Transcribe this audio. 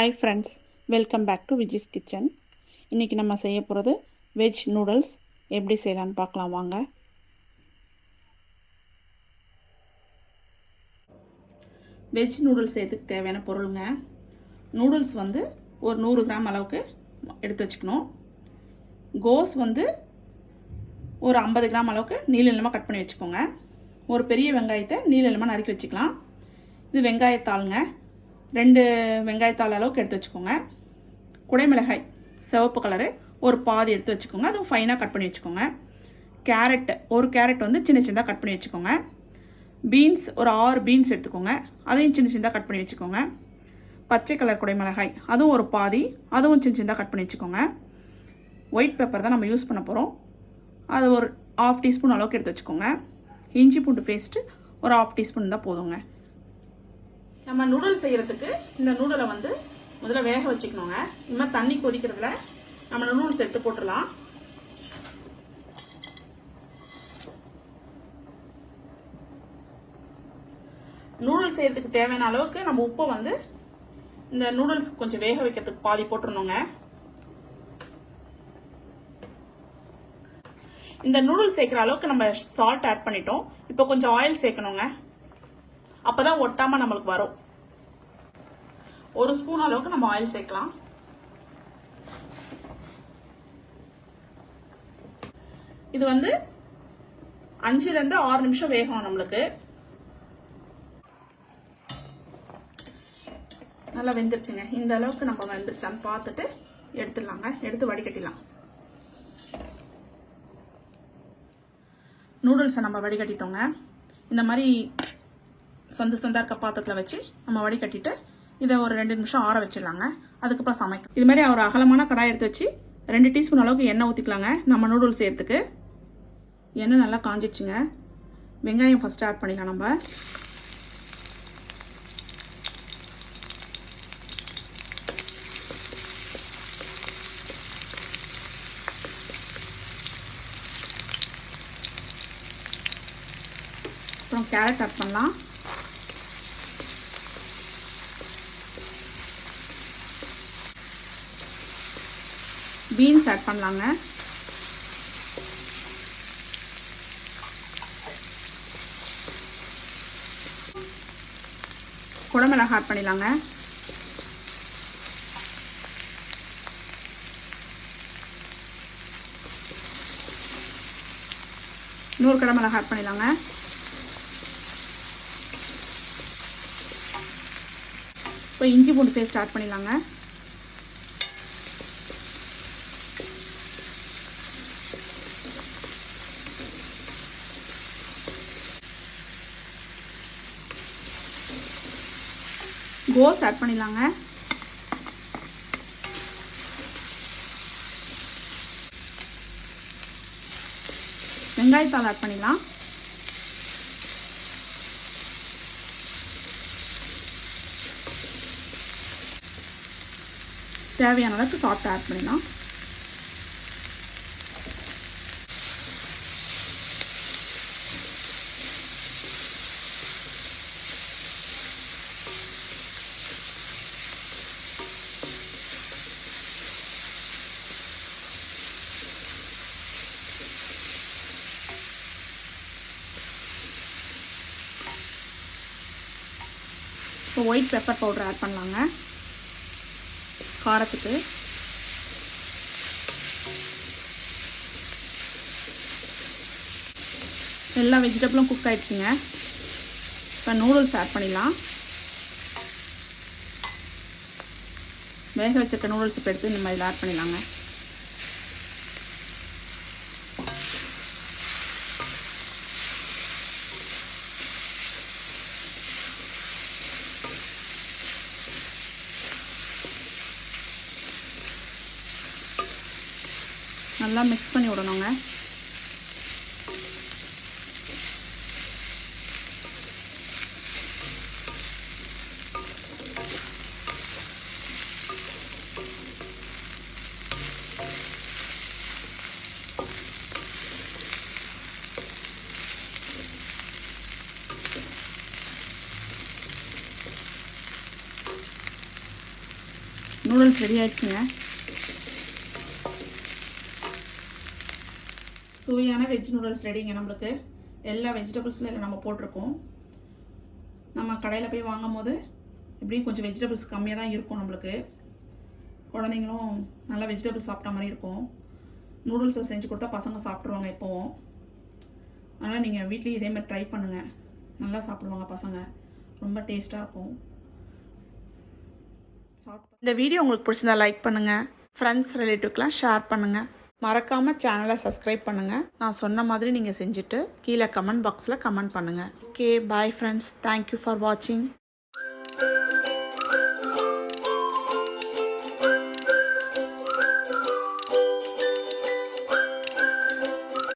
Hi friends, welcome back to Veg's Kitchen. இன்னைக்கு நம்ம செய்ய போகிறது வெஜ் நூடுல்ஸ் எப்படி செய்யலாம்னு பார்க்கலாம் வாங்க. வெஜ் நூடுல்ஸ் செய்யறதுக்கு தேவையான பொருளுங்க. நூடுல்ஸ் வந்து ஒரு 100 கிராம் அளவுக்கு எடுத்து வச்சுக்கணும். கோஸ் வந்து ஒரு 50 கிராம் அளவுக்கு நீள நீளமாக கட் பண்ணி வச்சுக்கோங்க. ஒரு பெரிய வெங்காயத்தை நீள நீளமாக நறுக்கி வச்சுக்கலாம். இது வெங்காயத்தாளுங்க. 2 வெங்காயத்தாள் அளவுக்கு எடுத்து வச்சுக்கோங்க. குடைமிளகாய் சிவப்பு கலரு ஒரு பாதி எடுத்து வச்சுக்கோங்க. அதுவும் ஃபைனாக கட் பண்ணி வச்சுக்கோங்க. ஒரு கேரட் வந்து சின்ன சின்னதாக கட் பண்ணி வச்சுக்கோங்க. பீன்ஸ் ஒரு 6 பீன்ஸ் எடுத்துக்கோங்க. அதையும் சின்ன சின்னதாக கட் பண்ணி வச்சுக்கோங்க. பச்சை கலர் குடைமிளகாய் அதுவும் ஒரு பாதி, அதுவும் சின்ன சின்னதாக கட் பண்ணி வச்சுக்கோங்க. ஒயிட் பெப்பர் தான் நம்ம யூஸ் பண்ண போகிறோம். அது ஒரு 1/2 டீஸ்பூன் அளவுக்கு எடுத்து வச்சுக்கோங்க. இஞ்சி பூண்டு பேஸ்ட்டு ஒரு 1/2 டீஸ்பூன் தான் போதுங்க. நம்ம நூடுல்ஸ் செய்கிறதுக்கு இந்த நூடலை வந்து முதல்ல வேக வச்சுக்கணுங்க. இந்த மாதிரி தண்ணி கொதிக்கிறதுல நம்ம நூடுல்ஸ் எடுத்து போட்டுடலாம். நூடுல்ஸ் செய்யறதுக்கு தேவையான அளவுக்கு நம்ம உப்பை வந்து இந்த நூடுல்ஸ் கொஞ்சம் வேக வைக்கிறதுக்கு பாதி போட்டுருணுங்க. இந்த நூடுல்ஸ் சேர்க்குற அளவுக்கு நம்ம சால்ட் ஆட் பண்ணிட்டோம். இப்போ கொஞ்சம் ஆயில் சேர்க்கணுங்க. அப்பதான் ஒட்டாம நம்மளுக்கு வரும். 1 ஸ்பூன் அளவுக்கு நம்ம ஆயில் சேர்க்கலாம். இது வந்து 5 to 6 நிமிஷம் வேகும். நம்மளுக்கு நல்லா வெந்துருச்சுங்க. இந்த அளவுக்கு நம்ம வெந்துருச்சான்னு பார்த்துட்டு எடுத்துடலாங்க. எடுத்து வடிகட்டிடலாம். நூடுல்ஸை நம்ம வடிகட்டிட்டோங்க. இந்த மாதிரி சந்தா இருக்க பாத்திரத்தில் வச்சு நம்ம வடிகட்டிட்டு இதை ஒரு 2 நிமிஷம் ஆற வச்சிடலாங்க. அதுக்கப்புறம் சமைக்கும். இது மாதிரி ஒரு அகலமான கடாய் எடுத்து வச்சு 2 டீஸ்பூன் அளவுக்கு எண்ணெய் ஊற்றிக்கலாங்க. நம்ம நூடுல்ஸ் செய்யறதுக்கு எண்ணெய் நல்லா காஞ்சிடுச்சுங்க. வெங்காயம் ஃபர்ஸ்ட் ஆட் பண்ணிக்கலாம். நம்ம அப்புறம் கேரட் ஆட் பண்ணலாம். பீன்ஸ் ஆட் பண்ணலாங்க. குடமிளகாய் ஆட் பண்ணிடலாங்க. இன்னொரு குடமிளகாய் ஆட் பண்ணிடலாங்க. இப்போ இஞ்சி பூண்டு பேஸ்ட் ஆட் பண்ணிடலாங்க. கோஸ் ஆட் பண்ணிடலாங்க. வெங்காயத்தாள் ஆட் பண்ணிடலாம். தேவையான அளவுக்கு சால்ட் ஆட் பண்ணிடலாம். இப்போ ஒயிட் பெப்பர் பவுடர் ஆட் பண்ணலாங்க. காரத்துக்கு எல்லா வெஜிடபிளும் குக் ஆயிடுச்சுங்க. இப்போ நூடுல்ஸ் ஆட் பண்ணிடலாம். வேக வச்சிருக்க நூடுல்ஸ் இப்போ எடுத்து இந்த மாதிரி ஆட் பண்ணிடலாங்க. நல்லா மிக்ஸ் பண்ணி விடணுங்க. நூடுல்ஸ் ரெடி ஆயிடுச்சுங்க. சுவையான வெஜ் நூடுல்ஸ் ரெடிங்க. நம்மளுக்கு எல்லா வெஜிடபிள்ஸும் இல்லை நம்ம போட்டிருக்கோம். நம்ம கடையில் போய் வாங்கும் போது எப்படியும் கொஞ்சம் வெஜிடபிள்ஸ் கம்மியாக தான் இருக்கும். நம்மளுக்கு குழந்தைங்களும் நல்லா வெஜிடபிள்ஸ் சாப்பிட்ட மாதிரி இருக்கும். நூடுல்ஸை செஞ்சு கொடுத்தா பசங்க சாப்பிட்ருவாங்க எப்போவும். அதனால் நீங்கள் வீட்லேயும் இதே மாதிரி ட்ரை பண்ணுங்கள். நல்லா சாப்பிடுவாங்க பசங்க. ரொம்ப டேஸ்ட்டாக இருக்கும். இந்த வீடியோ உங்களுக்கு பிடிச்சிருந்தா லைக் பண்ணுங்கள். ஃப்ரெண்ட்ஸ் ரிலேட்டிவ்க்கெலாம் ஷேர் பண்ணுங்கள். மறக்காமல் சேனலை சப்ஸ்கிரைப் பண்ணுங்கள். நான் சொன்ன மாதிரி நீங்கள் செஞ்சுட்டு கீழே கமெண்ட் பாக்ஸில் கமெண்ட் பண்ணுங்கள். Okay, bye friends. Thank you for வாட்சிங்.